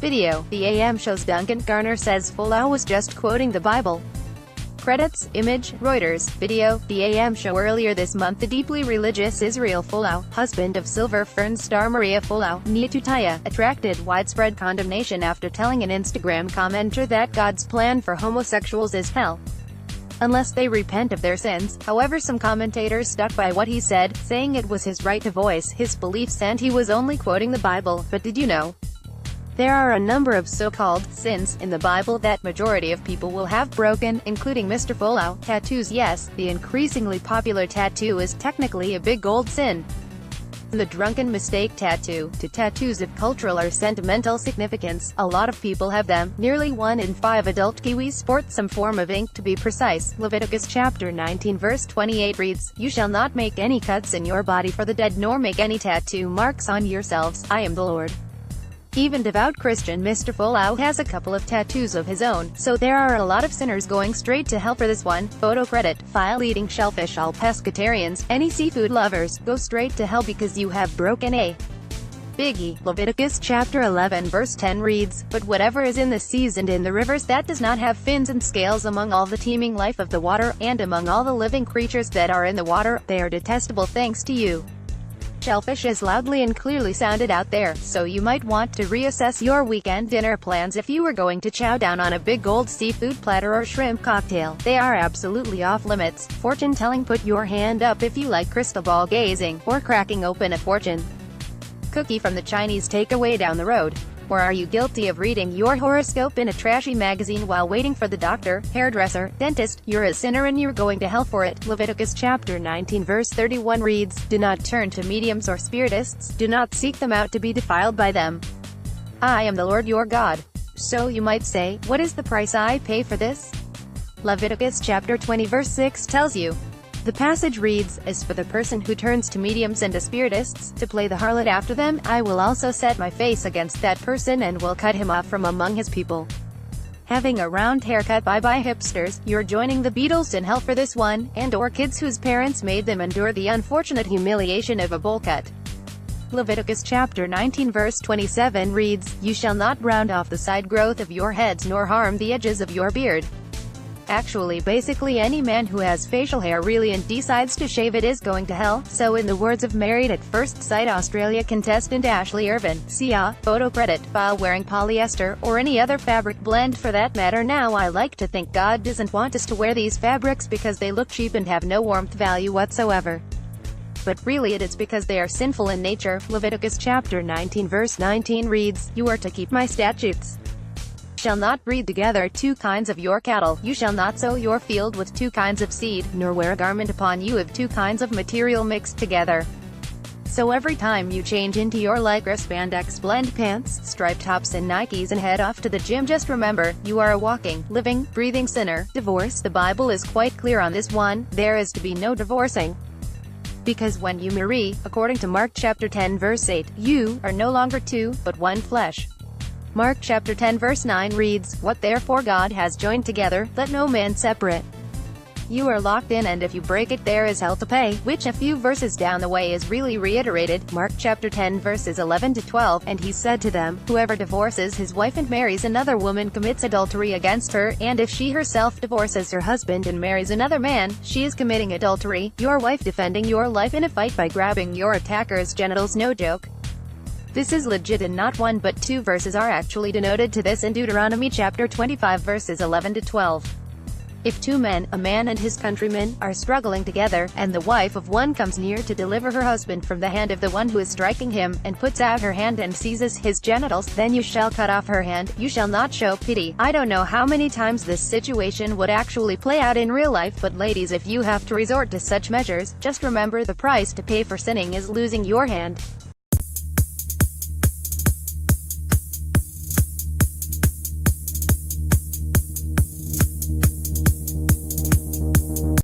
Video: The AM show's Duncan Garner says Folau was just quoting the Bible. Credits: Image, Reuters. Video: The AM show earlier this month. The deeply religious Israel Folau, husband of Silver Fern star Maria Folau, Neatutaya, attracted widespread condemnation after telling an Instagram commenter that God's plan for homosexuals is hell unless they repent of their sins. However, some commentators stuck by what he said, saying it was his right to voice his beliefs and he was only quoting the Bible. But did you know there are a number of so-called sins in the Bible that majority of people will have broken, including Mr. Folau? Tattoos. Yes, the increasingly popular tattoo is technically a big gold sin. The drunken mistake tattoo. To tattoos of cultural or sentimental significance, a lot of people have them. Nearly 1 in 5 adult Kiwis sport some form of ink, to be precise. Leviticus chapter 19 verse 28 reads, "You shall not make any cuts in your body for the dead, nor make any tattoo marks on yourselves. I am the Lord." Even devout Christian Mr. Folau has a couple of tattoos of his own, so there are a lot of sinners going straight to hell for this one. Photo credit: File eating shellfish. All pescatarians, any seafood lovers, go straight to hell because you have broken a biggie. Leviticus chapter 11 verse 10 reads, "But whatever is in the seas and in the rivers that does not have fins and scales, among all the teeming life of the water, and among all the living creatures that are in the water, they are detestable thanks to you." Shellfish is loudly and clearly sounded out there, so you might want to reassess your weekend dinner plans if you were going to chow down on a big gold seafood platter or shrimp cocktail. They are absolutely off limits. Fortune telling: put your hand up if you like crystal ball gazing, or cracking open a fortune cookie from the Chinese takeaway down the road. Or are you guilty of reading your horoscope in a trashy magazine while waiting for the doctor, hairdresser, dentist? You're a sinner and you're going to hell for it. Leviticus chapter 19 verse 31 reads, "Do not turn to mediums or spiritists, do not seek them out to be defiled by them. I am the Lord your God." So you might say, what is the price I pay for this? Leviticus chapter 20 verse 6 tells you. The passage reads, "As for the person who turns to mediums and to spiritists, to play the harlot after them, I will also set my face against that person and will cut him off from among his people." Having a round haircut? Bye-bye hipsters, you're joining the Beatles in hell for this one, and or kids whose parents made them endure the unfortunate humiliation of a bowl cut. Leviticus chapter 19 verse 27 reads, "You shall not round off the side growth of your heads nor harm the edges of your beard." Actually, basically any man who has facial hair really and decides to shave it is going to hell. So in the words of Married at First Sight Australia contestant Ashley Irvin, "See photo credit, file wearing polyester, or any other fabric blend for that matter. Now I like to think God doesn't want us to wear these fabrics because they look cheap and have no warmth value whatsoever. But really it is because they are sinful in nature." Leviticus chapter 19 verse 19 reads, "You are to keep my statutes. Shall not breed together 2 kinds of your cattle. You shall not sow your field with 2 kinds of seed, nor wear a garment upon you of 2 kinds of material mixed together." So every time you change into your Lycra spandex blend pants, striped tops and Nikes and head off to the gym, just remember, you are a walking, living, breathing sinner. Divorce: the Bible is quite clear on this one. There is to be no divorcing. Because when you marry, according to Mark chapter 10 verse 8, you are no longer 2, but 1 flesh. Mark chapter 10 verse 9 reads, "What therefore God has joined together, let no man separate." You are locked in, and if you break it there is hell to pay, which a few verses down the way is really reiterated. Mark chapter 10 verses 11 to 12, "And he said to them, Whoever divorces his wife and marries another woman commits adultery against her, and if she herself divorces her husband and marries another man, she is committing adultery. Your wife defending your life in a fight by grabbing your attacker's genitals." No joke. This is legit, and not 1 but 2 verses are actually denoted to this in Deuteronomy chapter 25 verses 11 to 12. If 2 men, a man and his countryman, are struggling together, and the wife of one comes near to deliver her husband from the hand of the one who is striking him, and puts out her hand and seizes his genitals, then you shall cut off her hand. You shall not show pity. I don't know how many times this situation would actually play out in real life, but ladies, if you have to resort to such measures, just remember the price to pay for sinning is losing your hand.